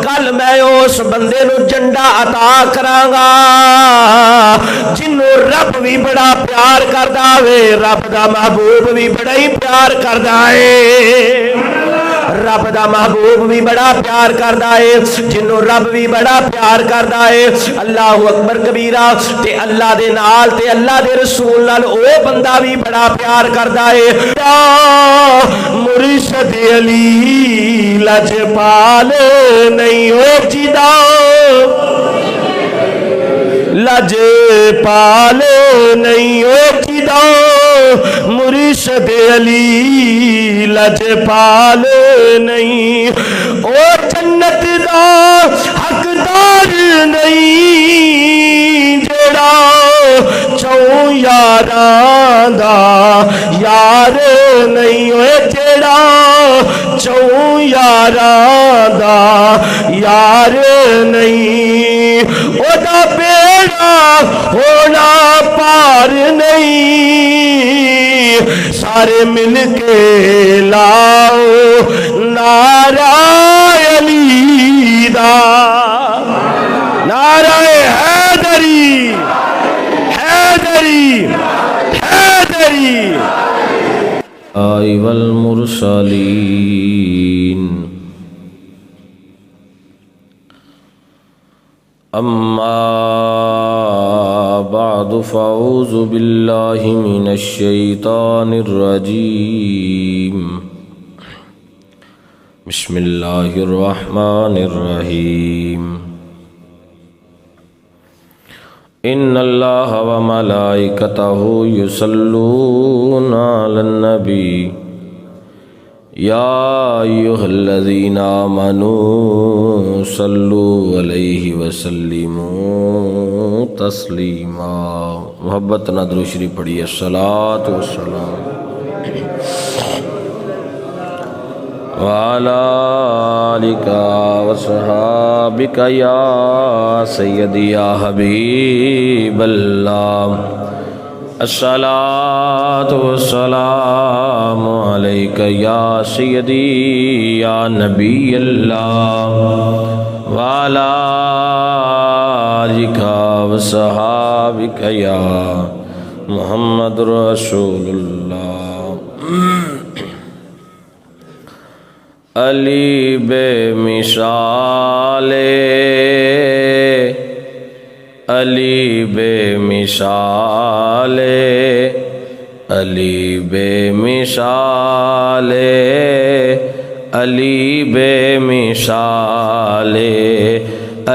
کل میں اس بندے نو جنڈا عطا کرانگا جنوں رب بھی بڑا پیار کردا وے، رب دا محبوب بھی بڑا ہی پیار کردا ہے، رب دا محبوب بھی بڑا پیار کردا ہے، جنوں رب بھی بڑا پیار کردا ہے۔ اللہ اکبر کبیرہ، تے اللہ دے نال تے اللہ دے رسول نال او بندہ بھی بڑا پیار کردا ہے۔ مرشد علی لجپال نہیں ہو جدا، لجپال نہیں ہو جدا، مرشد علی لجپال نہیں، او جنت دا حقدار نہیں جڑا چوں یاراں دا یار نہیں، ہوئے جڑا چوں یاراں دا یار نہیں، او دا بیڑا ہونا پار نہیں، سارے مل کے لاؤ نعرہ علی دا، نعرہ حیدری حیدری حیدری۔ والمرسلین اما بعد فاعوذ باللہ من الشیطان الرجیم بسم اللہ الرحمن الرحیم ان اللہ وملائکتہ یصلون علی النبی یا ایھا الذین آمنوا صلوا علیہ وسلموا تسلیما۔ محبت نہ درود شریف پڑھیے، الصلاۃ والسلام وعلی آلک وصحابک یا سیدی یا حبیب اللہ، الصلاۃ والسلام علیک یا سیدی یا نبی اللہ، وعلی آلک وصحابک یا محمد رسول اللہ۔ علی بے مثال، علی بے مثال، علی بے مثال، علی بے مثال،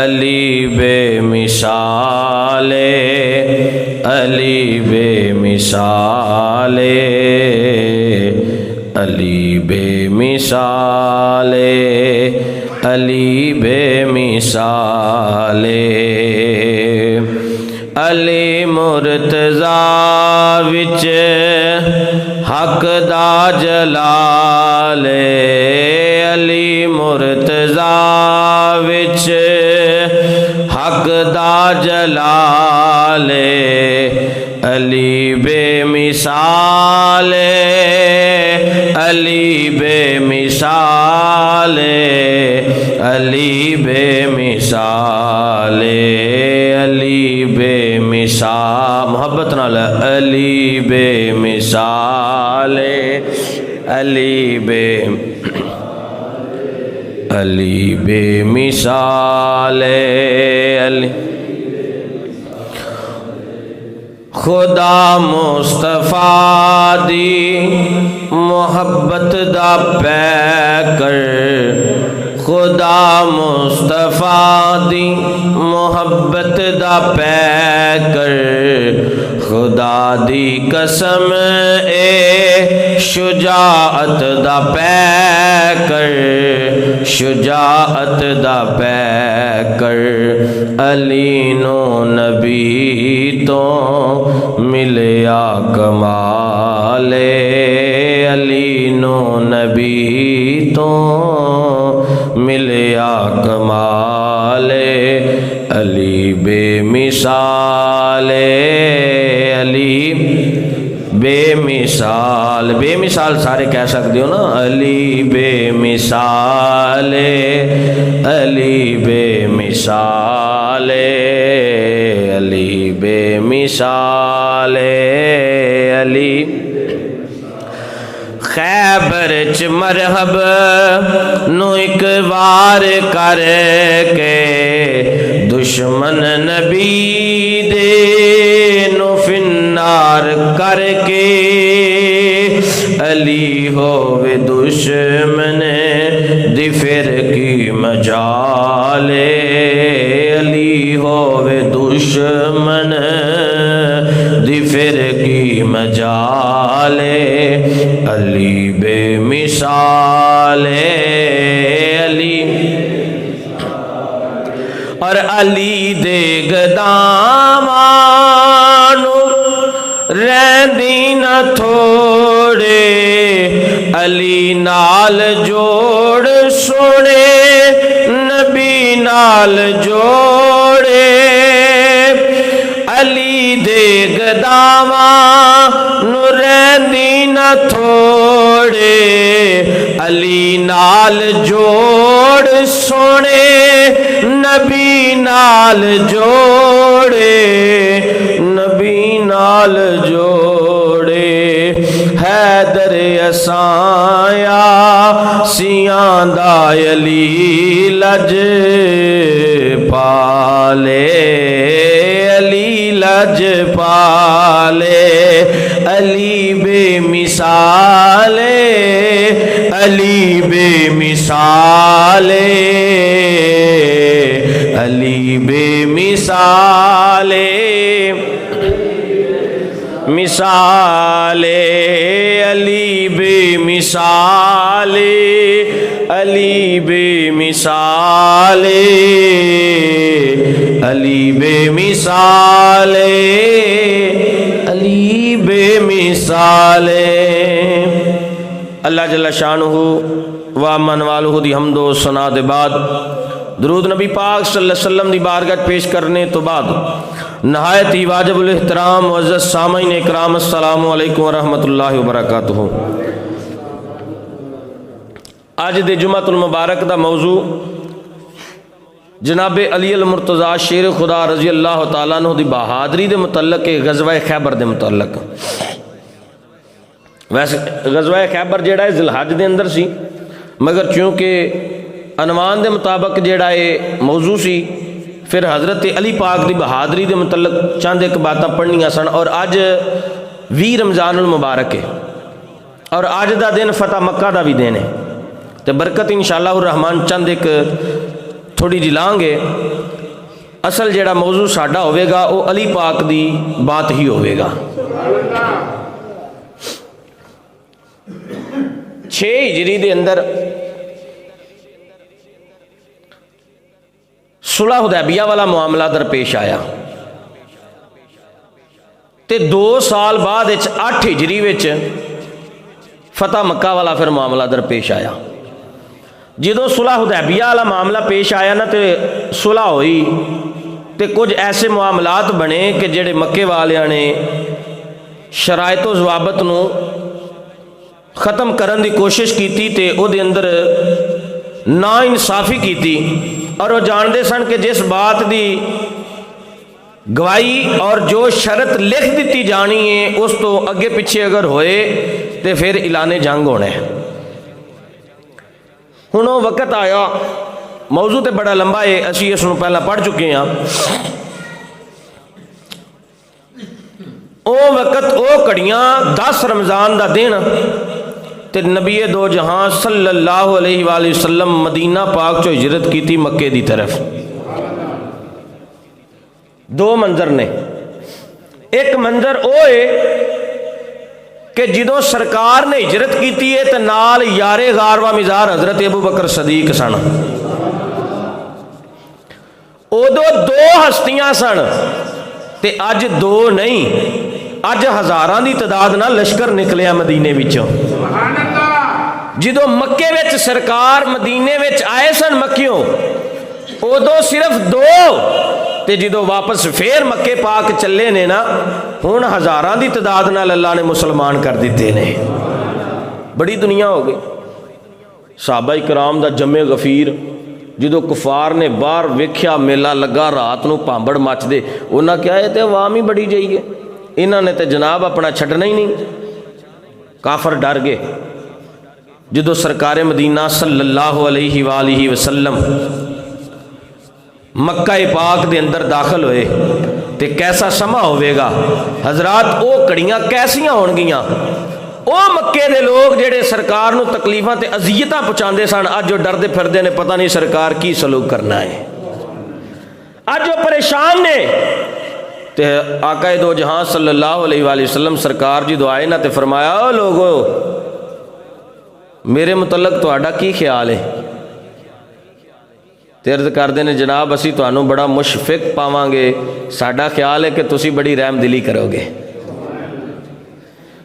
علی بے مثال، علی بے مثال، علی بے مثال، علی بے مثال، علی مرتضیٰ وچ حق دا جلال، علی مرتضیٰ وچ حق دا جلال، علی بے مثال، علی بے مثال، علی بے مثال، علی بے مثال۔ محبت نال علی بے مثال، علی بے علی بے مثال، علی خدا مصطفیٰ دی محبت دا پیکر، خدا مصطفیٰ دی محبت دا پیکر، خدا دی قسم اے شجاعت دا پیکر، شجاعت دا پیکر، علی نو نبی تو ملیا کمال، علی نو نبی تو ملیا کمال، علی بے مثال، علی بے مثال، بے مثال سارے کہہ سکتے ہو نا، علی بے مثال، علی بے مثال، علی بے مثال، علی خیبر چ مرحب نو ایک وار کر کے دشمن نبی دے نو فنار کر کے، علی ہووے دشمن دی پھر کی مجال، علی ہووے دشمن دی پھر کی مجال، علی بے مثال، علی اور علی دے گدامانو رہندی نہ تھوڑے، علی نال جوڑ سونے نبی نال جوڑے، علی دے گدامانو رہندی نہ تھوڑے، علی نال جوڑ سونے نبی نال جوڑے، نبی نال جوڑے، حیدر اسایا سیاں دا علی لج پالے، علی لج پالے، علی بے مثال، علی بے مثال، علی بے مثال، مثال، علی بے مثال، علی بے مثال، علی بے مثال، علی بے مثال۔ اللہ جل شانہ و من والہ دی حمد و ثنا دے بعد درود نبی پاک صلی اللہ علیہ وسلم دی بارگاہ پیش کرنے تو بعد نہایت ہی واجب الاحترام معزز سامعین اکرام، السلام علیکم ورحمۃ اللہ وبرکاتہ۔ آج دے جمعۃ المبارک دا موضوع جناب علی المرتضیٰ شیر خدا رضی اللہ تعالیٰ عنہ دی بہادری دے متعلق غزوہ خیبر دے متعلق۔ ویسے غزوہ خیبر جیڑا ہے ذی الحج دے اندر سی، مگر چونکہ عنوان دے مطابق جیڑا ہے موضوع سی، پھر حضرت علی پاک دی بہادری دے متعلق چند ایک باتاں پڑھنیاں سن، اور اج 20 رمضان المبارک ہے اور اج دا دن فتح مکہ دا بھی دن ہے، تے برکت انشاءاللہ الرحمن چند ایک تھوڑی جی لانگ ہے۔ اصل جیڑا موضوع ساڈا ہوئے گا وہ علی پاک دی بات ہی ہوئے گا۔ 6 ہجری دے اندر صلح حدیبیہ والا معاملہ درپیش آیا، تے 2 سال بعد 8 ہجری وچ فتح مکہ والا پھر معاملہ درپیش آیا۔ جدوں صلح حدیبیہ والا معاملہ پیش آیا نا تے صلح ہوئی، تے کچھ ایسے معاملات بنے کہ جڑے مکے والیاں نے شرائط و ضوابط نو ختم کرن دی کوشش کیتی، تے او دے اندر نا انصافی کیتی، اور وہ جاندے سن کہ جس بات دی گواہی اور جو شرط لکھ دیتی جانی ہے اس تو اگے پیچھے اگر ہوئے تے پھر اعلان جنگ ہونا ہے۔ ہن وہ وقت آیا، موضوع تے بڑا لمبا ہے، اسی اس نو پہلا پڑھ چکے ہیں۔ او وقت او کڑیاں 10 رمضان دا دن تے نبی دو جہاں صلی اللہ علیہ وآلہ وسلم مدینہ پاک چو ہجرت کی تھی مکے دی طرف۔ 2 منظر نے، ایک منظر او ہے کہ جدوں سرکار نے ہجرت کی ہے تے نال یار غار و مزار حضرت ابو بکر صدیق سن۔ ادو 2 ہستیاں سن تے اج 2 نہیں، اج ہزاراں دی تعداد نہ لشکر نکلیا مدینے وچوں۔ جدو مکے وچ سرکار مدینے وچ آئے سن مکیوں ادو صرف 2، تے جدو واپس پھر مکے پاک چلے نے نا ہن ہزاراں دی تعداد نال اللہ نے مسلمان کر دیتے نے، بڑی دنیا ہو گئی۔ صحابہ کرام دا جمع غفیر جدو کفار نے باہر ویکھیا میلہ لگا رات نو پانبڑ مچدے، انہاں کیا ہے تے عوام ہی بڑی جائی ہے، انہاں نے تے جناب اپنا چھڈنا ہی نہیں، کافر ڈر گئے۔ جدو سرکار مدینہ صلی اللہ علیہ وآلہ وسلم مکہ پاک دے اندر داخل ہوئے تے کیسا سما ہوئے گا حضرات، او کڑیاں کیسیاں ہون گیاں، او مکے دے لوگ جڑے سرکار نو تکلیفاں تے اذیتاں پہنچاندے سن، اج جو ڈردے پھردے نے پتہ نہیں سرکار کی سلوک کرنا ہے، اج جو پریشان نے۔ تے آقا دو جہاں صلی اللہ علیہ وآلہ وسلم سرکار جی دعائے نہ تے فرمایا، او لوگو میرے متعلق تہاڈا کی خیال ہے؟ تے عرض کردے نے جناب اسی تانوں بڑا مشفق پاواں گے، ساڈا خیال ہے کہ تسی بڑی رحم دلی کرو گے۔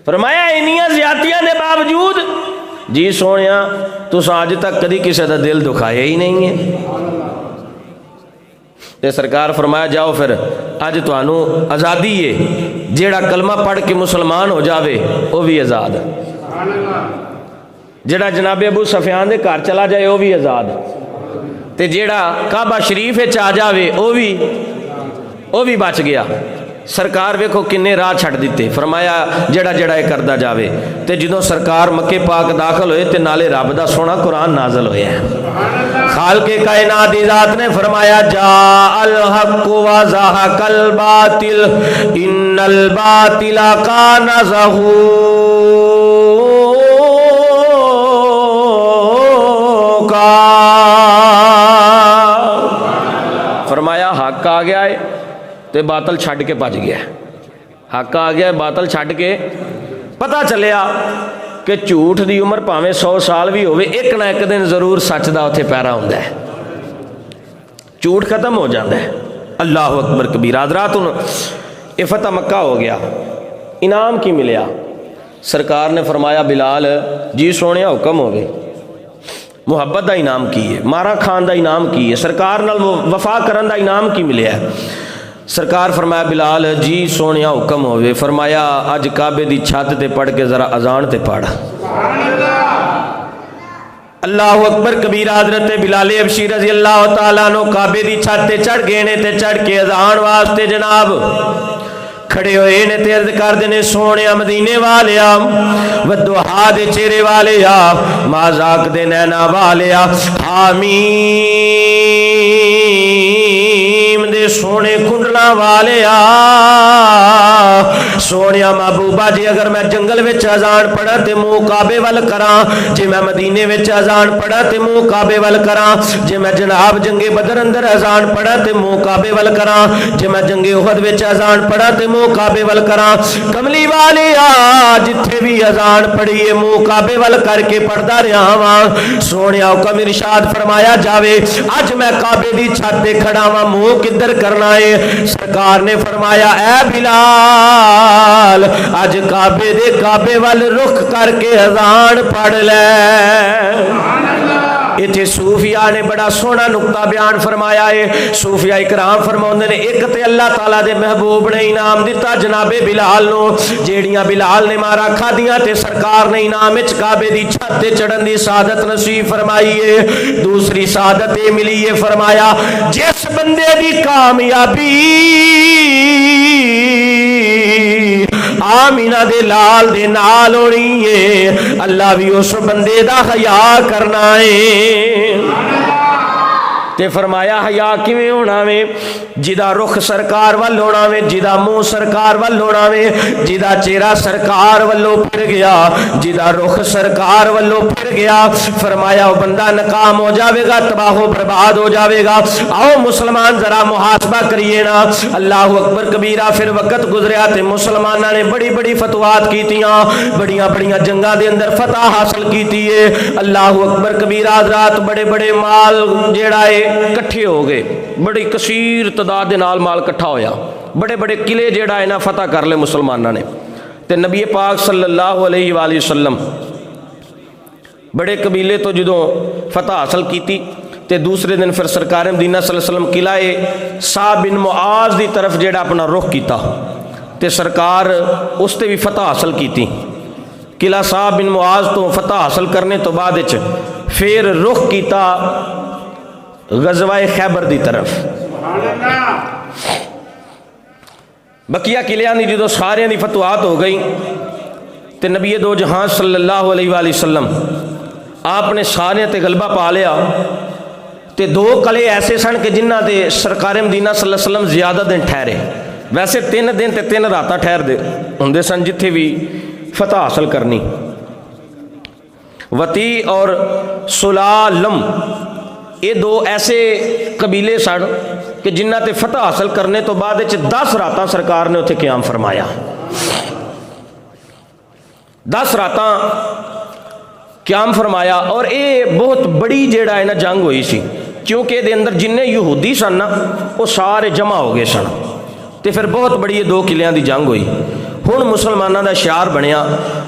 فرمایا انیاں زیادتیاں دے باوجود جی سونیا تساں اج تک کدی کسی دا دل دکھایا ہی نہیں ہے۔ تے سرکار فرمایا جاؤ پھر اج تانوں آزادی ہے، جیڑا کلمہ پڑھ کے مسلمان ہو جاوے وہ بھی آزاد، جیڑا جناب ابو سفیان دے گھر چلا جائے وہ بھی آزاد، تے جیڑا کعبہ شریف وچ آ جاوے وہ بھی بچ گیا۔ سرکار ویکھو کنے راہ چھڈ دیتے، فرمایا جڑا جڑا یہ کردا جاوے۔ تے جدوں سرکار مکے پاک داخل ہوئے تے نالے رب دا سونا قرآن نازل ہویا ہے۔ خالق کائنات دی ذات نے فرمایا جاء الحق و زہق الباطل ان الباطل کان زہوقا۔ فرمایا حق آ گیا ہے تے باطل چھڈ کے بچ گیا، حق آ گیا باطل چھڈ کے۔ پتہ چلیا کہ جھوٹ دی عمر پاویں 100 سال بھی ہوئے، ایک نہ ایک دن ضرور سچ دا اتھے پیرا ہوندا ہے، جھوٹ ختم ہو جاتا ہے۔ اللہ اکبر کبیرہ۔ حضرات یہ فتح مکہ ہو گیا، انعام کی ملیا؟ سرکار نے فرمایا بلال جی سونیا حکم ہوگے، محبت دا انعام کی ہے، مارا کھان دا انعام کی ہے، سرکار نال وفا کرن دا انعام کی ملیا ہے۔ سرکار فرمایا بلال جی سونیا حکم ہوئے، فرمایا اج کعبے دی چھت تے پڑھ کے ذرا اذان تے پڑھ۔ اللہ اکبر کبیرہ۔ حضرت بلال حبشی رضی اللہ تعالیٰ عنہ کعبے دی چھت تے چڑھ گئے نے تے چڑھ کے اذان واسطے جناب کھڑے ہوئے نے تے عرض کر دینے سونیا مدینے والیا، ودوحا دے چہرے والیا، مازاک دے نینا والیا، حامیم دے سونے کنڈلا والیا، سونیا محبوبہ جی اگر میں جنگل وچ اذان پڑھا تے منہ کعبے ول کراں، جے میں مدینے وچ اذان پڑھا تے منہ کعبے ول کراں، جے میں جناب جنگ بدر اندر اذان پڑھا تے منہ کعبے ول کراں، جے میں جنگ احد وچ اذان پڑھا تے منہ کعبے ول کراں، کملی والیا جتھے بھی اذان پڑھی ہے منہ کعبے ول کر کے پڑھدا رہا واں۔ سونیا حکم ارشاد فرمایا جاوے اج میں کعبے دی چھت تے کھڑا واں، منہ کدھر کرنا ہے؟ سرکار نے فرمایا اے بلال اج کعبے ول رخ کر کے اذان پڑھ لے۔ اتھے صوفیاء نے بڑا سونا نقطہ بیان فرمایا ہے۔ صوفیاء اکرام فرماؤندے نے ایک تے اللہ تعالیٰ دے محبوب نے انعام دیتا جناب بلال نو، جیڑیاں بلال نے مارا کھادیاں تے سرکار نے انعام وچ کعبے دی چھت تے چڑھن دی سعادت نصیب فرمائی ہے۔ دوسری سعادت یہ ملی ہے، فرمایا جس بندے دی کامیابی آمینہ دے لال دے نال ہونی ہے، اللہ بھی اس بندے دا حیا کرنا ہے۔ تے فرمایا حیا کیویں ہونا وے؟ جدا رخ سرکار ول ہونا وے، جدا منہ سرکار ول ہونا وے، جدا چہرہ سرکار ولوں پھر گیا، جدا رخ سرکار ولوں پھر گیا، فرمایا وہ بندہ ناکام ہو جاوے گا، تباہ و برباد ہو جاوے گا۔ آؤ مسلمان ذرا محاسبہ کریے نا۔ اللہ اکبر کبیرہ۔ پھر وقت گزریا تے مسلمانہ نے بڑی بڑی فتوحات کیتیاں، بڑیاں بڑیاں جنگاں دے اندر فتح حاصل کیتی ہے۔ اللہ اکبر کبیرہ۔ حضرات بڑے بڑے مال جیڑا ہے کٹھے ہو گئے، بڑی کثیر تعداد دے نال مال کٹھا ہویا، بڑے بڑے قلعے جیڑا ہے نا فتح کر لے مسلمانوں نے۔ تے نبی پاک صلی اللہ علیہ وآلہ وسلم بڑے قبیلے تو جدوں فتح حاصل کیتی تے دوسرے دن پھر سرکار مدینہ صلی اللہ علیہ وسلم قلعہ صعب بن معاذ دی طرف جیڑا اپنا رخ کیتا تے سرکار اس تے بھی فتح حاصل کی. قلعہ صاحب بن معاذ تو فتح حاصل کرنے تو بعد پھر رخ کیتا غزوہ خیبر دی طرف. بقیہ قلعیاں دی جدو سارے دی فتوحات ہو گئی تے نبی دو جہاں صلی اللہ علیہ وآلہ وسلم آپ نے سارے تے غلبہ پا لیا. تے دو قلعے ایسے سن کہ جنہ دے سرکار مدینہ صلی اللہ علیہ وسلم زیادہ دن ٹھہرے. ویسے 3 دن تے 3 راتاں ٹھہر دے ہوندے سن جتھے بھی فتح حاصل کرنی. وتی اور سلالم یہ 2 ایسے قبیلے سن کہ جنہ تے فتح حاصل کرنے تو بعد 10 راتاں سرکار نے اتنے قیام فرمایا. 10 راتاں قیام فرمایا. اور یہ بہت بڑی جیڑا ہے نا جنگ ہوئی سی, کیونکہ دے اندر جننے یہودی سن نا وہ سارے جمع ہو گئے سن. تے پھر بہت بڑی یہ 2 قلعیاں دی جنگ ہوئی. ہن مسلمانوں دا شعار بنیا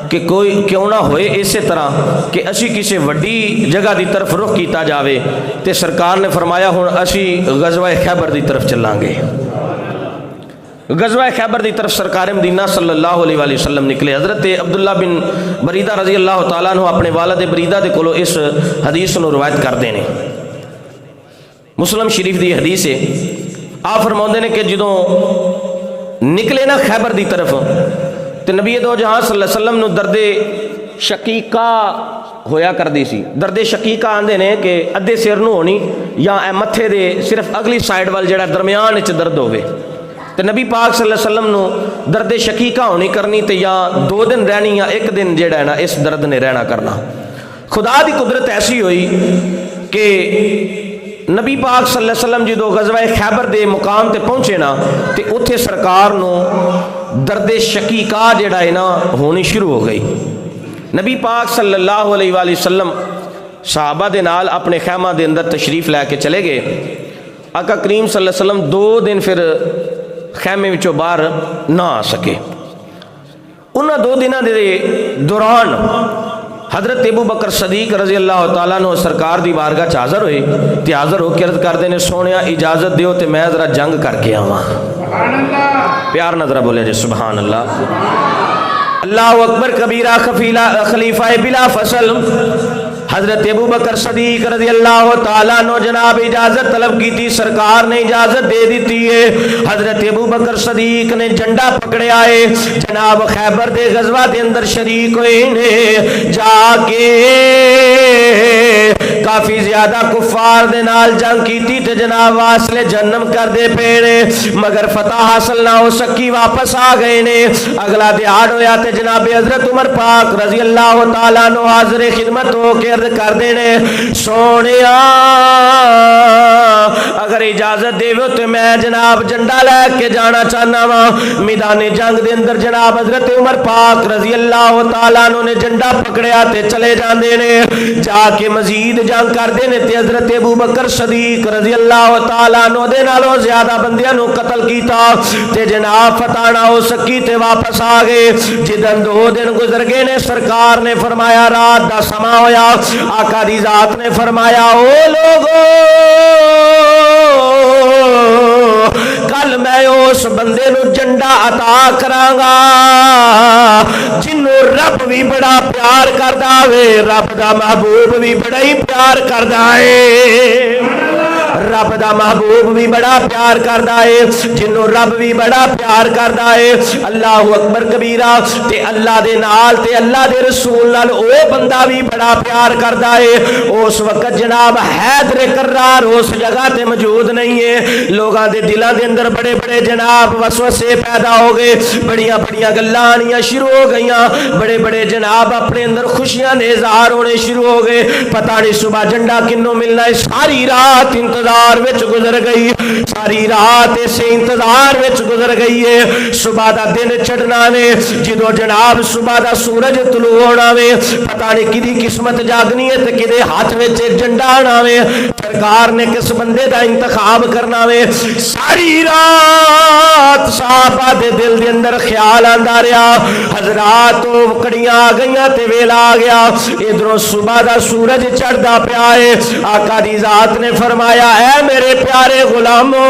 کہ کوئی کیوں نہ ہوئے اسی طرح کہ اسی کسی وڈی جگہ دی طرف رخ کیتا جاوے. تے سرکار نے فرمایا ہن اسی غزوہ خیبر دی طرف چلیں گے. غزوہ خیبر دی طرف سرکار مدینہ صلی اللہ علیہ وآلہ وسلم نکلے. حضرت عبداللہ بن بریدہ رضی اللہ تعالیٰ عنہ اپنے والد بریدہ دے کولو اس حدیث نو روایت کردے نے. مسلم شریف دی حدیث ہے. آپ فرماؤندے نے کہ جدوں نکلے نا خیبر دی طرف تے نبی دو جہاں صلی اللہ علیہ وسلم نو درد شقیقہ ہویا کر دی سی. درد شقیقہ آندے نے کہ ادھے سر نو ہونی یا اے متھے دے صرف اگلی سائیڈ وال جڑا درمیان وچ درد ہوے. تے نبی پاک صلی اللہ علیہ وسلم نو درد شقیقہ ہونی کرنی تے یا 2 دن رہنی یا 1 دن جڑا ہے نا اس درد نے رہنا کرنا. خدا دی قدرت ایسی ہوئی کہ نبی پاک صلی اللہ علیہ وسلم جدو غزوہ خیبر دے مقام تے پہنچے نا تے اتھے سرکار نو درد شقیقہ جڑا ہے نا ہونی شروع ہو گئی. نبی پاک صلی اللہ علیہ وآلہ وسلم صحابہ دے نال اپنے خیمہ دے اندر تشریف لے کے چلے گئے. آقا کریم صلی اللہ علیہ وسلم 2 دن پھر خیمے وچوں باہر نہ آ سکے. انہاں 2 دنوں دے دوران حضرت ابو بکر صدیق رضی اللہ تعالیٰ عنہ سرکار دی بارگاہ چ حاضر ہوئے تے حاضر ہو کے عرض کردے نے سونیا اجازت دیو تے میں ذرا جنگ کر کے آواں. پیار نہ ذرا بولے جی سبحان اللہ. اللہ اکبر کبیرہ خلیفہ بلا فصل حضرت ابو بکر صدیق رضی اللہ تعالیٰ عنہ جناب اجازت طلب کی تھی. سرکار نے اجازت دے دیتی ہے. حضرت ابو بکر صدیق نے جھنڈا پکڑے آئے جناب خیبر دے غزوہ دے اندر شریک ہوئے نے جا کے کافی زیادہ کفار دے نال جنگ کیتی تے جناب واصلے جہنم کر دے پیڑے مگر فتح حاصل نہ ہو سکی. واپس آ گئے نے. اگلا دیہاڑ ہویا تے جناب حضرت عمر پاک رضی اللہ تعالیٰ عنہ حاضر خدمت ہو کے عرض کر دینے سونیا اگر اجازت دے وہ تو میں جناب جھنڈا لے کے جانا چاہنا وا میدان جنگ دے اندر. جناب حضرت عمر پاک رضی اللہ تعالیٰ عنہ نے جھنڈا پکڑیا تے چلے جاندے نے. جا کے مزید جنگ کر دے نے تے حضرت ابو بکر صدیق رضی اللہ تعالیٰ عنہ دے نالوں زیادہ بندیاں نو قتل کیتا تے جناب فتح نہ ہو سکی تے واپس آ گئے. جدن 2 دن گزر گئے نے سرکار نے فرمایا رات دا سما ہویا. آقا دی ذات نے فرمایا او لوگو کل میں اس بندے نو جھنڈا عطا کرانگا جنوں رب بھی بڑا پیار کردا وے. رب دا محبوب بھی بڑا ہی پیار کردا ہے. رب دا محبوب بھی بڑا پیار کردا ہے. جنوں رب بھی بڑا پیار کردا ہے. اللہ اکبر کبیرہ. تے اللہ دے نال تے اللہ دے رسول نال او بندہ بھی بڑا پیار کردا ہے. اس وقت جناب حیدر کرار اس جگہ تے موجود نہیں ہے. لوگاں دے دلاں دے اندر بڑے بڑے جناب وسوسے پیدا ہو گئے. بڑیاں بڑیاں گلاں آنیاں شروع ہو گئیاں. بڑے بڑے جناب اپنے اندر خوشیاں دے اظہار ہونے شروع ہو گئے. پتہ نہیں صبح جھنڈا کنوں ملنا ہے. ساری رات انتظار وچ گزر گئی. ساری رات اسے انتظار وچ گزر گئی ہے. صبح دا دن چڑھنا نے جدو جناب صبح دا سورج طلوع ہونا وے پتہ نہیں کدی قسمت جاگنی ہے تے کدے ہاتھ وچ جھنڈا آنا وے. سرکار نے کس بندے دا انتخاب کرنا وے. ساری رات صحابہ دے دل دے اندر خیال آندا رہیا. حضرات کڑیاں آ گئیاں تے ویلا آ گیا. ادھروں صبح دا سورج چڑھدا پیا ہے. آقا دی ذات نے فرمایا اے میرے پیارے غلاموں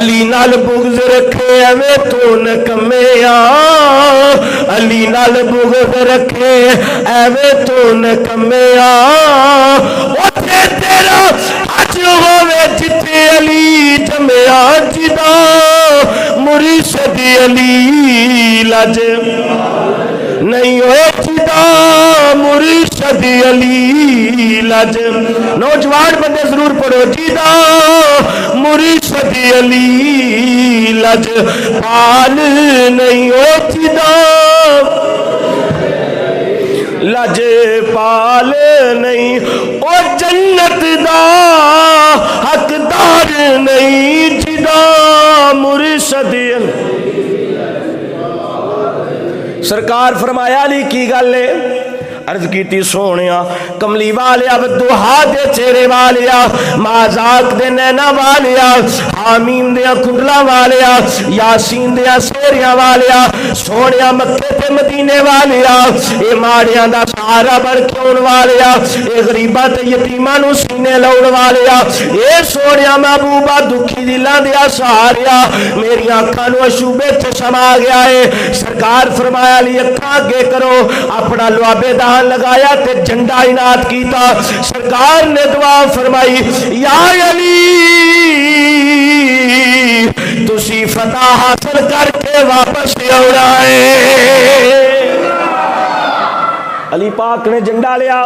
علی نال بغض رکھے ایویں تو نکمیا علی نال بغض رکھے ایویں تو نکمیا اوتھے تیرا حج ہووے جتھے علی جمیا جدا مرشد علی لج نہیں ہوئے جدا مرشد علی لج نوجوان بندے ضرور پڑھو جدا مرشد علی لج پال نہیں ہو جدا لج پال نہیں او جنت دا حقدار نہیں جدا مرشد سرکار فرمایا علی کی گل ہے عرض کیتی سونیا کملی والیا بدوہا دے چہرے والیا مازاق دے نینا والیا حامیم دے کنڈلا والیا یاسین دے سیریاں والیا سونیا مکے تے مدینے والیا اے ماڑیاں دا سہارا بن کے اون والیا اے غریباں تے یتیماں نو سینے لاؤن والیا اے سونیا محبوبہ دکھی دلاں دیا سہاریا میری آنکھاں نو اشوبے تے سما گیا ہے سرکار فرمایا علی اکھاں اگے کرو اپنا لوابے دہاں لگایا تے جھنڈا عنایت کیتا سرکار نے دعا فرمائی یا علی تسی فتح حاصل کر کے واپس آنا ہے علی پاک نے جھنڈا لیا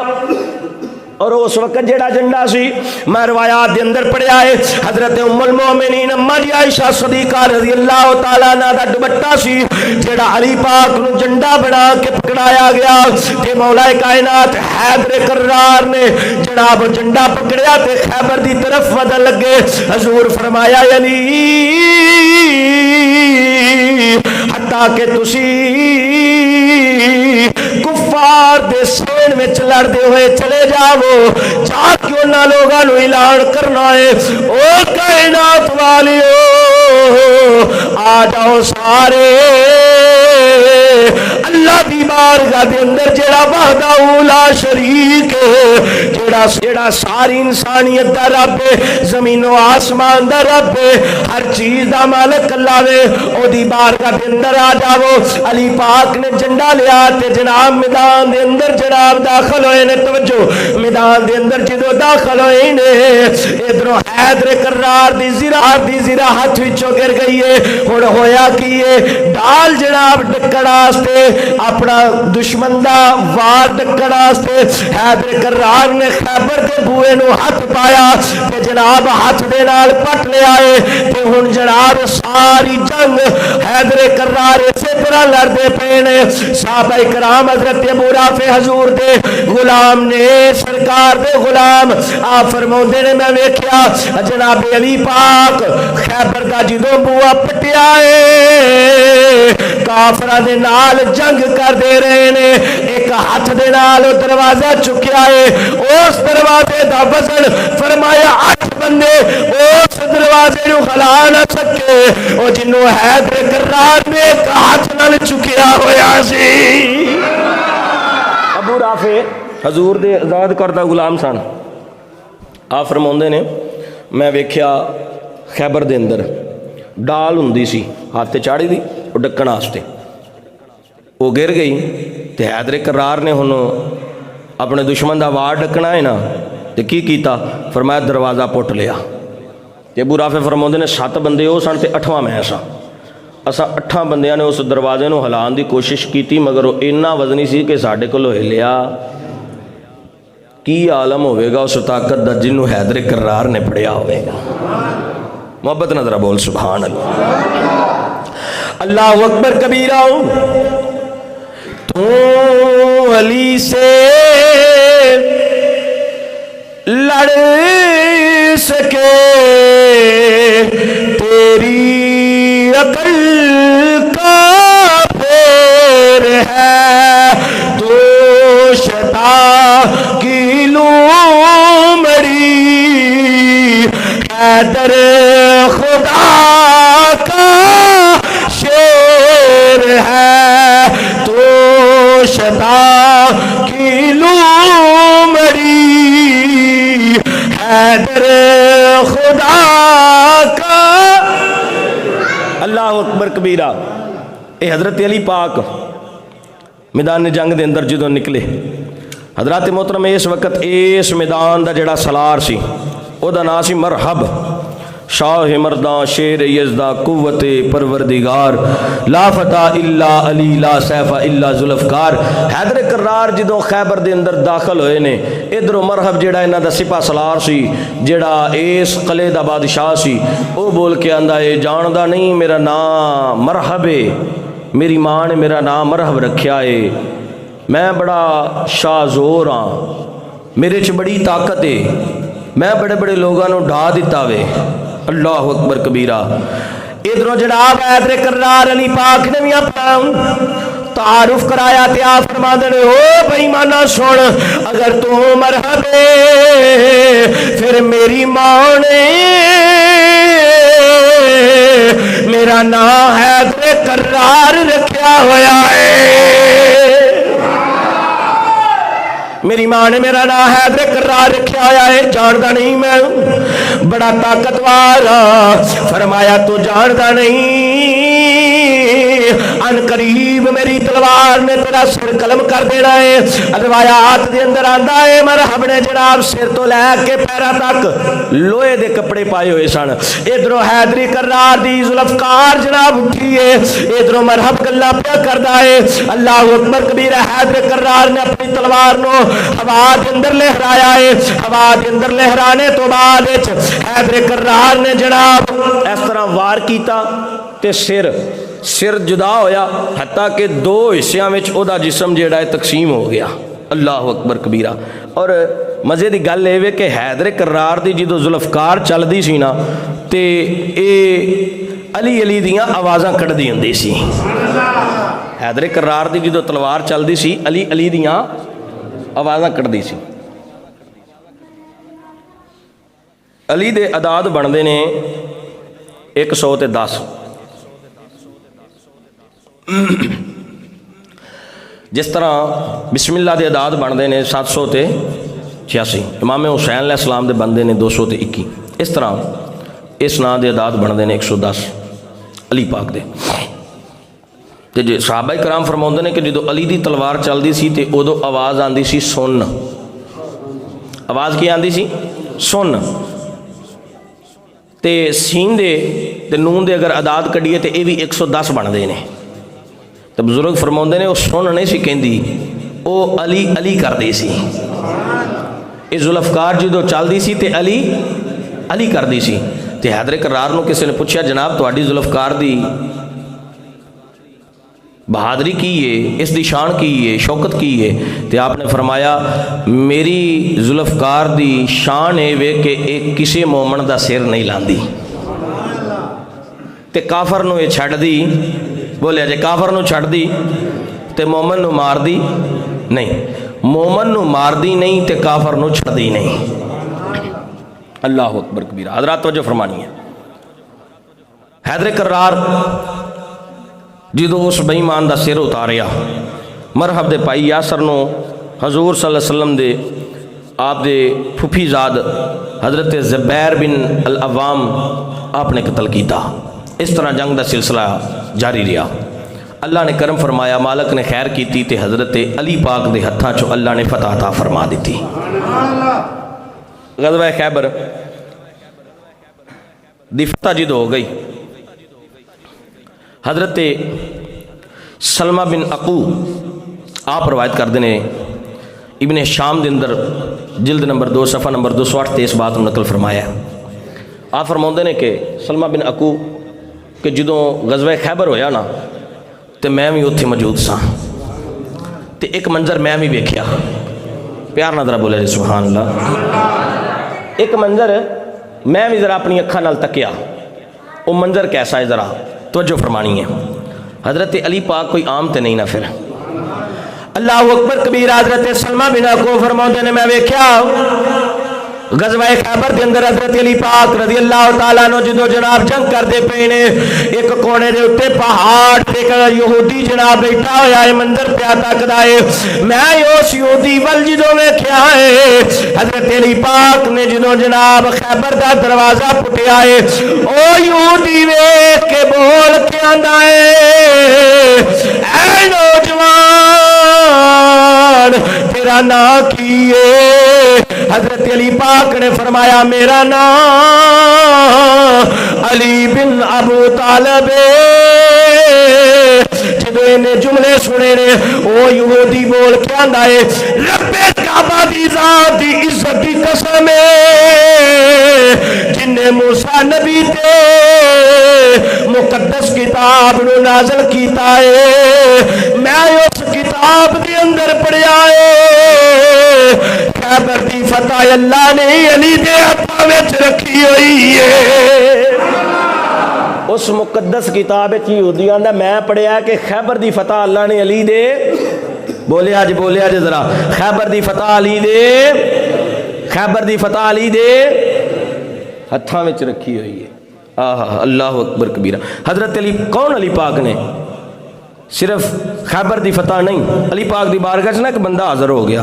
اور اس وقت جیڑا جھنڈا سی میں روایات دے اندر پڑھیا ہے حضرت ام المومنین اما جی عائشہ صدیقہ رضی اللہ تعالیٰ عنہ دا دوپٹہ سی جیڑا علی پاک نو جھنڈا بنا کے پکڑایا گیا تے مولا کائنات حیدر کرار نے جناب جھنڈا پکڑیا تے خیبر دی طرف ودن لگے حضور فرمایا علی حتیٰ کہ تسی کفار دے سین میں لڑتے ہوئے چلے جاؤ جا کے انہاں لوگاں نو اعلان کرنا ہے او کائنات والیو آ جاؤ سارے اللہ دی بارگاہ دے اندر جیڑا وحدہ لا شریک ہے جیڑا ساری انسانیت دا رب ہے زمین و آسمان دا رب ہے ہر چیز دا مالک اللہ ہے او دی بارگاہ دے اندر آ جاؤ علی پاک نے جھنڈا لیا تے جناب میدان دے اندر جناب داخل ہوئے نے توجہ میدان دے اندر جدو داخل ہوئے نے ادھروں حیدر کرار دی زیرہ ہاتھ وچوں گر گئی ہے ہن ہویا کی ہے ڈال جناب ڈکڑ واسطے اپنا دشمن دا وار ڈکڑ واسطے حیدر کرار نے خیبر دے بوئے نو ہاتھ پایا تے جناب ہاتھ دے نال پٹ لیا ہے تے ہن جناب ساری جنگ حیدر کرار اسے طرح لڑدے پے نے صحابہ کرام حضرت ابو رافع حضور دے غلام نے سرکار دے غلام آپ فرماؤندے نے میں ویکھیا جناب علی پاک خیبر دا جدوں بوا پٹیا ہے کافراں دے نال جنگ کر دے رہے نے ایک ہاتھ دے نال دروازہ چکیا ہے اس دروازے دا وزن فرمایا 8 بندے اس دروازے نو ہلا نہ سکے او جنوں حیدر کرار نے ایک ہاتھ نال چکیا ہویا سی ابو رافع حضور دے آزاد کردہ غلام سن آپ فرماؤندے نے میں ویکھیا خیبر دے اندر ڈال ہوندی سی ہاتھ تے چاڑی دی او ڈکن واسطے وہ گر گئی تے حیدر کرار نے ہن اپنے دشمن دا وار ڈکنا ہے نا تے کی کیتا فرمایا دروازہ پٹ لیا تے ابو رافع فرماؤندے نے 7 بندے او سن تے 8واں میں اسا 8 بندیاں نے اس دروازے نو ہلان دی کوشش کیتی مگر وہ اتنا وزنی سی کہ ساڈے کولوں ہلیا کی عالم ہوئے گا اس طاقت دا جنوں حیدر کرار نے پڑھیا ہوئے گا محبت نظرہ بول سبحان اللہ اللہ اکبر کبیرہ تو علی سے لڑ سکے تیری عقل کا پھیر ہے تو شتا کی لومڑی حیدر خدا کا شیر ہے تو شتا کی لومڑی حیدر خدا کا اکبر کبیرہ. اے حضرت علی پاک میدان جنگ دے اندر جدوں نکلے، حضرات محترم اس وقت اس میدان دا جڑا سالار سی او دا نام سی مرحب. شاہ مرداں شیر یزداں قوت پروردگار، لا فتح الا علی لا سیف الا ذوالفقار. حیدر کرار جدوں خیبر دے اندر داخل ہوئے نے، ادھروں مرحب جڑا انہاں دا سپاہ سالار سی، جڑا اس قلعے دا بادشاہ سی، او بول کے آندا اے جاندا نہیں میرا نام مرحب ہے، میری ماں نے میرا نام مرحب رکھیا ہے، میں بڑا شاہ زور ہاں، میرے چ بڑی طاقت ہے، میں بڑے بڑے لوگاں نو ڈھا دیتا وے. اللہ اکبر کبیرہ. ادھروں جناب حیدر کرار علی پاک نے بھی اپنا تعارف کرایا تے آپ فرما دے او بھائی مانا سن، اگر تو مرحب ہے پھر میری ماں نے میرا نام حیدر کرار رکھیا ہوا ہے، میری ماں نے میرا نام حیدر کرار رکھیا ہوا ہے. جاندا نہیں میں بڑا طاقتور ہاں. فرمایا تو جاندا نہیں ان قریب میری تلوار نے تیرا سر قلم کر دینا ہے. روایات دے اندر آندا ہے مرحب نے جناب سر تو لے کے پیرا تک لوہے دے کپڑے پائے ہوئے سن. ادھروں حیدری کرار دی ذوالفقار جناب اٹھی ہے، ادھروں مرحب گلا پیا کردا ہے. اللہ اکبر کبیرہ. حیدر کرار نے اپنی تلوار نو ہوا دے اندر لہرایا ہے. ہوا دے اندر لہرانے تو بعد حیدر کرار نے جناب اس طرح وار کیتا تے سر جدا ہویا، حتیٰ کہ دو حصیاں وچ او دا جسم جیڑا ہے تقسیم ہو گیا. اللہ اکبر کبیرہ. اور مزے دی گل اے وے کہ حیدر کرار دی جدوں ذوالفقار چلدی سی نا تے اے علی علی دیاں آوازاں کڈدی ہوندی سی. حیدر کرار دی جدوں تلوار چلدی سی علی علی دیاں آوازاں کڈدی سی. علی دے عداد بندے نے 110. جس طرح بسم اللہ دے عداد بندے نے 786. امام حسین علیہ السلام دے بندے نے 221. اس طرح اس نام دے عداد بندے نے 110 علی پاک دے. تے جے صحابہ کرام فرماؤندے نے کہ جدو علی دی تلوار چلدی سی تے ادو آواز آندی سی سن. آواز کی آندی سی سن. تے سین دے تے نون دے اگر عداد کڈیے تے اے بھی 110 بندے نے. تو بزرگ فرماؤندے نے وہ سن نہیں سی کہندی، او علی علی کردی سی. اے ذوالفقار جدو چلدی سی تے علی علی کردی سی. تے حیدر کرار نو کسی نے پوچھا جناب تہاڈی ذوالفقار دی بہادری کی ہے، اس دی شان کی ہے، شوکت کی ہے؟ تے آپ نے فرمایا میری ذوالفقار دی شان ہے وے کہ ایک کسی مومن دا سر نہیں لاندی تے کافر نو یہ چھڑ دی. بولیا جے کافر نو چھڑ دی تے مومن نو مار دی نہیں، مومن نو مار دی نہیں تے کافر نو چھڑ دی نہیں. اللہ اکبر کبیرہ. حضرات توجہ فرمانی ہے. حیدر کرار جدو اس بے ایمان دا سر اتاریا، مرحب دے پائی یاسر نو حضور صلی اللہ علیہ وسلم دے آپ دے پھپھی زاد حضرت زبیر بن العوام آپ نے قتل کیتا. اس طرح جنگ دا سلسلہ جاری رہا. اللہ نے کرم فرمایا، مالک نے خیر کیتی تے حضرت علی پاک دے ہتھاں چو اللہ نے فتح عطا فرما دیتی. غزوہ خیبر دی فتح جدو ہو گئی، حضرت سلمہ بن عقو آپ روایت کر دینے ابن شام دے اندر جلد نمبر 2 صفحہ نمبر 208 تے اس بات نقل فرمایا. آپ فرماؤندے نے کہ سلمہ بن عقو کہ جدوں غزوہ خیبر ہویا نا تے میں بھی اتھے موجود سا تے ایک منظر میں بھی ویکھیا. پیار نہ ذرا بولے جی سبحان اللہ. ایک منظر میں بھی ذرا اپنی اکھاں نال تکیا. وہ منظر کیسا ہے ذرا توجہ فرمانی ہے. حضرت علی پاک کوئی عام تے نہیں نہ پھر. اللہ اکبر کبیر. حضرت سلمہ بن عقو فرماؤندے نے میں ویکھیا غزوہ خیبر دے اندر حضرت علی پاک رضی اللہ تعالیٰ عنہ جدو جناب جنگ کرتے پے نے، ایک کونے دے اتے پہاڑ تے یہودی جناب بیٹھا ہویا ہے، منظر پیا تکدا ہے۔ میں اس یہودی ول جدو ویکھیا ہے، حضرت علی پاک نے جدو جناب خیبر دا دروازہ پٹیا ہے، او یہودی ویکھ کے بول کے آندا ہے، اے نوجوان تیرا نام کی ہے؟ حضرت علی پاک نے فرمایا میرا نام علی بن ابو طالب ہے۔ جدو انہیں جملے سنے نے، او یہودی بول کے آندا ہے، رب کعبہ دی ذات دی عزت دی قسم ہے جن نے موسیٰ نبی تے مقدس کتاب نو نازل کیتا ہے، میں اس کتاب دے اندر پڑھیا ہے خیبر دی فتح اللہ نے علی دے ہتھاں وچ رکھی ہوئی ہے۔ اس مقدس کتاب یہودی آندا میں پڑھیا کہ خیبر دی فتح اللہ نے علی دے، بولے آج ذرا، خیبر دی فتح علی دے، خیبر دی فتح علی دے ہتھاں وچ رکھی ہوئی ہے۔ آہا اللہ اکبر کبیرہ۔ حضرت علی کون؟ علی پاک نے صرف خیبر دی فتح نہیں، علی پاک دی بارگاہ چ نا ایک بندہ حاضر ہو گیا،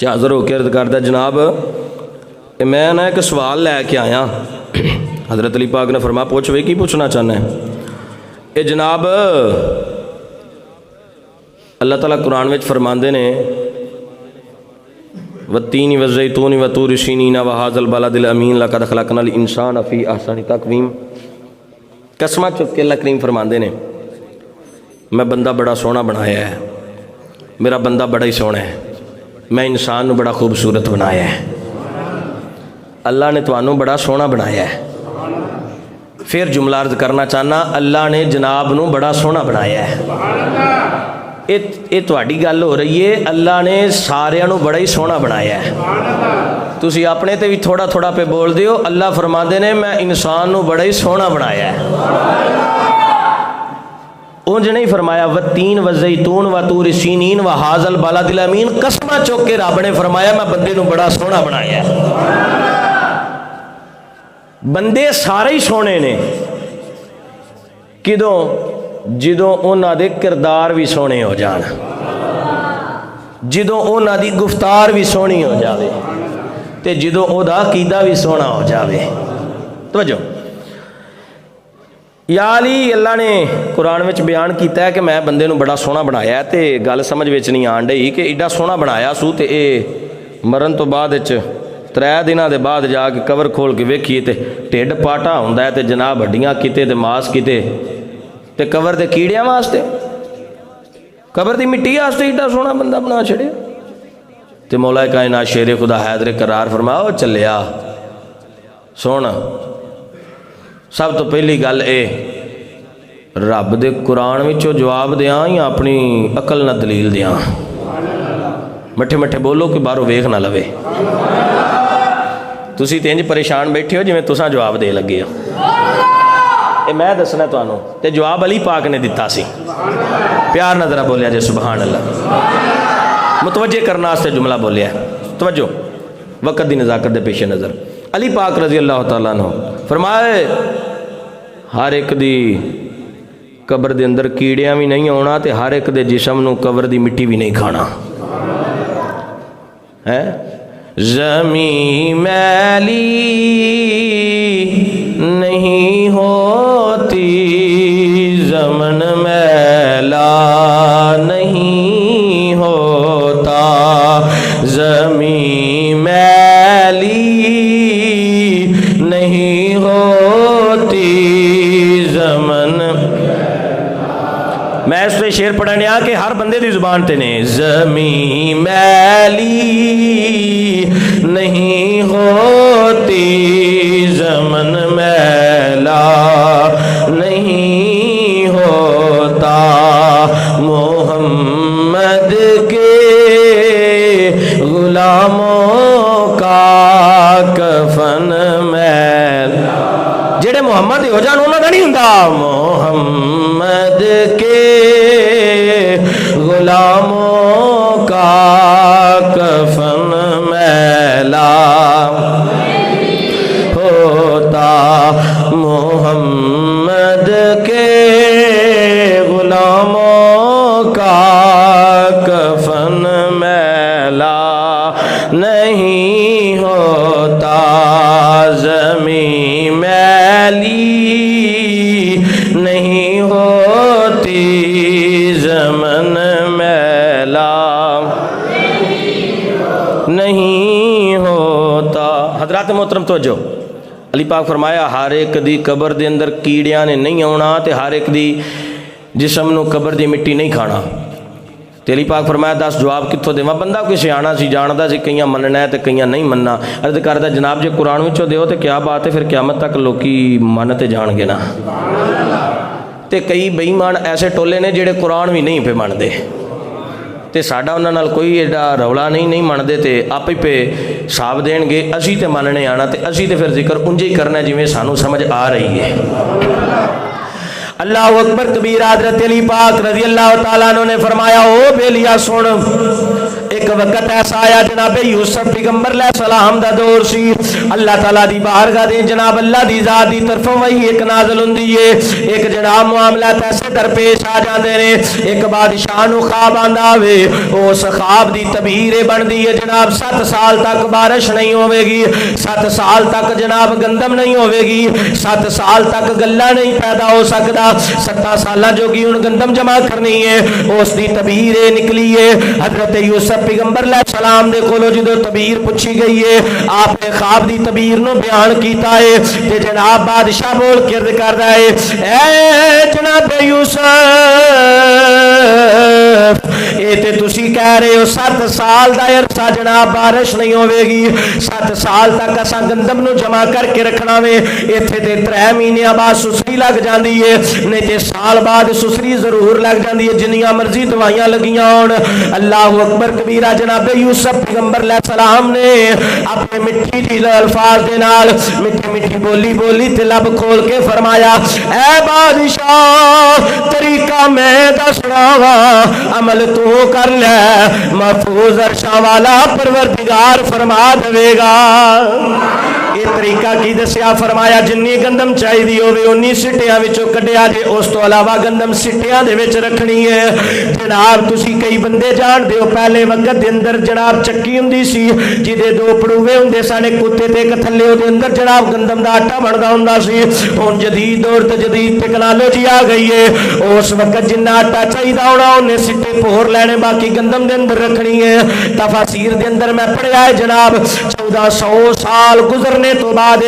حاضر ہو کے عرض کردا جناب میں نا ایک سوال لے کے آیا۔ حضرت علی پاک نے فرمایا پوچھ وے کی پوچھنا چاہنا ہے؟ اے جناب اللہ تعالیٰ قرآن وچ فرماندے نے والتین والزیتون وطور سینین وہذا البلد الامین لقد خلقنا الانسان فی احسن تقویم۔ قسمہ چک کے اللہ کریم فرماندے نے میں بندہ بڑا سونا بنایا ہے، میرا بندہ بڑا ہی سونا ہے، میں انسان نو بڑا خوبصورت بنایا ہے، اللہ نے توانوں بڑا سونا بنایا ہے۔ پھر جملہ عرض کرنا چاہنا، اللہ نے جناب نو بڑا سونا بنایا ہے۔ یہ تہاڈی گل ہو رہی ہے، اللہ نے سارے نو بڑا ہی سونا بنایا ہے۔ تسی اپنے تے بھی تھوڑا تھوڑا پہ بول دیو، اللہ فرماندے نے میں انسان نو بڑا ہی سونا بنایا ہے۔ اونج نہیں فرمایا والتین والزیتون وطور سینین وہذا البلد الامین، قسمہ چوک کے رب نے فرمایا میں بندے نو بڑا سونا بنایا ہے۔ بندے سارے ہی سونے نے کدوں؟ جدوں انہاں دے کردار بھی سونے ہو جان، جدوں انہاں دی گفتار بھی سونی ہو جاوے، تے جدوں او دا عقیدہ بھی سونا ہو جاوے۔ توجہ، یا علی اللہ نے قرآن وچ بیان کیتا ہے کہ میں بندے نو بڑا سونا بنایا ہے، تے گل سمجھ وچ نہیں آن ڈئی کہ ایڈا سونا بنایا سو تے اے مرن تو بعد وچ 3 دنوں دے بعد جا کے کور کھول کے ویکھیے تے ٹھڈ پاٹا ہوندا ہے تے جناب ہڈیاں کیتے تے ماس کیتے تے کور دے کیڑیاں واسطے، کور دی مٹی واسطے ایڈا سونا بندہ بنا چھڑیا۔ تے مولا کائنات شیر خدا حیدر قرار فرمایا او چلیا سونا۔ سب تو پہلی گل اے رب دے قرآن وچوں جواب دیاں یا اپنی عقل نہ دلیل دیاں؟ مٹھے مٹھے بولو کہ باہروں ویکھ نہ لوے۔ تسی تے انج پریشان بیٹھے ہو جویں تساں جواب دے لگے ہو۔ اے میں دسنا تانوں تے جواب علی پاک نے دتا سی۔ پیار نہ ذرا بولیا جے سبحان اللہ، متوجہ کرنا واسطے جملہ بولیا ہے۔ توجہ، وقت دی نزاکت دے پیش نظر علی پاک رضی اللہ تعالیٰ عنہ فرمائے ہر ایک دی قبر دے اندر کیڑیاں بھی نہیں ہونا تے ہر ایک دے جسم نو قبر دی مٹی بھی نہیں کھانا ہے۔ زمین میلی نہیں ہوتی، زمن میلا نہیں ہوتا، زمین میلی نہیں ہوتی، زمن۔ میں اس پہ شعر پڑھنے آ کہ ہر بندے دی زبان تے نے زمین میلی نہیں ہوتی، زمن میلا نہیں ہوتا، محمد کے غلاموں کا کفن میلا، جڑے محمد ہو جان انہاں دا نہیں ہوندا، محمد کے غلاموں کا کفن میلا نہیں ہوتا زمین میلی نہیں ہوتی زمن میلا نہیں ہوتا. حضرات محترم توجہ, علی پاک فرمایا ہر ایک دی قبر دے اندر کیڑیاں نے نہیں آنا تے ہر ایک دی جسم نو قبر دی مٹی نہیں کھانا. تے علی پاک فرمایا دس جواب کتوں دیواں. بندہ کوئی سیاਣਾ سی جاندا سی کئیاں مننا ہے تے کئیاں نہیں مننا. عرض کردا جناب جے قرآن وچوں دیو تے کیا بات ہے, پھر قیامت تک لوکی من تے جان گے نا. تے کئی بے ایمان ایسے ٹولے نے جڑے قرآن بھی نہیں پہ مندے تے ساڈا انہاں نال کوئی ایڈا رولا نہیں مندے تے آپ ہی پہ حساب دین گے. اسی تے مننے آنا تے اسی تے پھر ذکر انجے ہی کرنا ہے جویں سانو سمجھ آ رہی ہے. اللہ اکبر کبیرہ. حضرت علی پاک رضی اللہ تعالیٰ عنہ نے فرمایا او بیلیا سن, ایک وقت ایسا آیا جناب یوسف پیغمبر علیہ السلام دا دور سی. اللہ تعالیٰ دی بارگاہ دے جناب اللہ دی ذات دی طرفوں وہی ایک نازل ہوندی ہے. ایک جناب معاملات ایسے درپیش آ جاندے نے. ایک بادشاہ نو خواب آندا ہوے, اس خواب دی تعبیر بندی ہے جناب 7 سال تک بارش نہیں ہوے گی, 7 سال تک جناب گندم نہیں ہوے گی, 7 سال تک گلہ نہیں پیدا ہو سکتا, 7 سالاں جو کی ان گندم جمع کرنی ہے. اس دی تعبیر نکلی ہے. حضرت یوسف پیغمبر علیہ السلام دے کولو جدو تعبیر پوچھی گئی ہے, آپ نے خواب دی تعبیر نو بیان کیتا ہے تے جناب بادشاہ بول کے عرض کردا ہے اے جناب یوسف اے تے تسی کہہ رہے ہو 7 سال دا عرصہ جناب بارش نہیں ہوے گی, 7 سال تک اساں گندم نو جمع کر کے رکھنا وے. ایتھے تے 3 مہینے بعد سسری لگ جاندی ہے, نہیں تے سال بعد سسری ضرور لگ جاندی ہے جنیاں مرضی دوائیاں لگیاں ہون. اللہ اکبر کبیرہ. جناب یوسف پیغمبر علیہ السلام نے اپنے مٹھی جی الفاظ دے نال مٹھی مٹھی بولی تے لب کھول کے فرمایا اے بادشاہ طریقہ میں دسنا وا, عمل تو کر لے, محفوظ عرشاں والا پروردگار فرما دے گا. یہ طریقہ کی دسیا, فرمایا جنی گندم چاہیے ہوے اونی سٹیاں وچوں کڈیا جے, اس تو علاوہ گندم سٹیاں دے وچ رکھنی ہے. جناب تسی کئی بندے جان دیو پہلے وقت دے اندر جناب چکی ہوندی سی جدے 2 پڑوے ہوندے سن, کتے تے ایک تھلے او دے اندر جناب گندم دا آٹا بندا ہوندا سی. ہن جدید دور تے جدید ٹیکنالوجی آ گئی ہے. اس وقت جنہ آٹا چاہیدا ہونا اونے سٹے پور لینے, باقی گندم دے اندر رکھنی ہے. تفاسیر دے اندر میں پڑھیا ہے جناب 1400 سال گزرنے تو بعد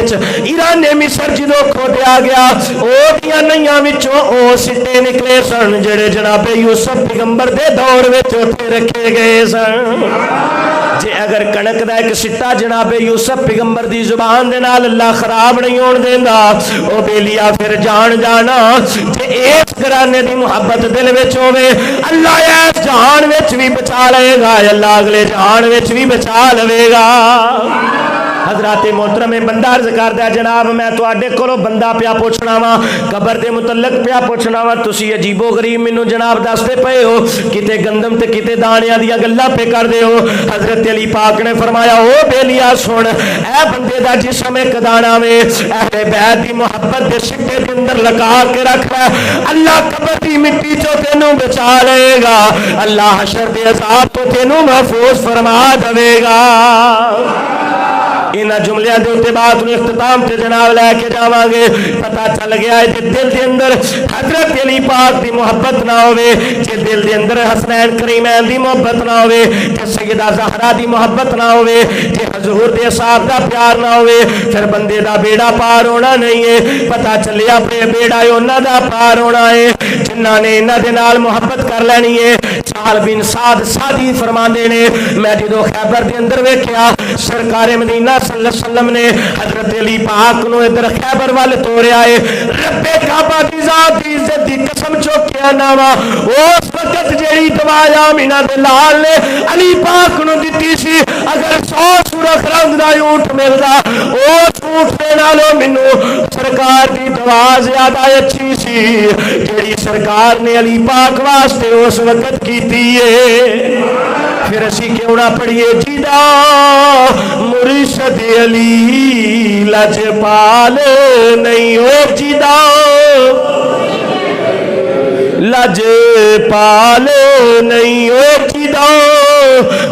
ایران مصر جدو کھودیا گیا او دیاں نیاں وچوں او سٹے نکلے سن جڑے جناب یوسف پیغمبر دے دور وچ اوتھے رکھے گئے سن. جے اگر کنک دا ایک سٹا جناب یوسف پیغمبر دی زبان دے نال اللہ خراب نہیں ہون دیندا, او بیلیا پھر جان جانا جے اس گرانے دی محبت دل وچ ہوے اللہ اس جہان وچ بھی بچا لے گا, اللہ اگلے جہان وچ بھی بچا لے گا. حضرات محترم بندہ عرض کردا ہے جناب میں تواڈے کولوں بندہ پیا پوچھنا وا, قبر دے متعلق پیا پوچھنا وا, تسی عجیب و غریب مینوں جناب دستے پئے ہو, کتے گندم تے کتے دانیاں دیاں گلاں پہ کر دے ہو. حضرت علی پاک نے فرمایا او بیلیا سن, اے بندے دا جسم ایک دانا وے, اہل بیت دی محبت دے سٹے دے اندر لگا کے رکھ لے, اللہ قبر دی مٹی چوں تینوں بچا لے گا, اللہ حشر دے عذاب تو تینوں محفوظ فرما دے گا. ان جملیاں دے اوتے بات نو اختتام تے جناب لے کے جاواں گے. پتہ چل گیا ہے جے دل دے اندر حضرت علی پاک دی محبت نہ ہوے, جے دل دے اندر حسنین کریمین دی محبت نہ ہوے, جے سیدہ زہرا دی محبت نہ ہوے, جے حضور دے صاحب دا پیار نہ ہوے, پھر بندے دا بیڑا پار ہونا نہیں ہے. پتہ چلیا اپنے بیڑا انہاں دا پار ہونا ہے جنہاں نے انہاں دے نال محبت کر لینی ہے. سہل بن سعد سعدی فرماندے نے میں جدوں خیبر دے اندر ویکھیا سرکار مدینہ صلی اللہ علیہ وسلم نے حضرت علی پاک نو ادھر خیبر وال توڑیا ہے, رب کعبہ دی ذات دی عزت دی قسم چوکیا ناوا اس وقت جیڑی دعا آمینہ دے لال نے علی پاک نو دتی سی, اگر 100 سرخ رنگ دا اونٹ ملدا اس اونٹ دے نالوں مینوں سرکار دی دعا زیادہ اچھی سی جیڑی سرکار نے علی پاک واسطے اس وقت کیتی ہے. پھر اسی کیوں نہ پڑھیے جیدا مرشد علی لجپال نہیں ہو, جیدا لجپال نہیں ہو, جیدا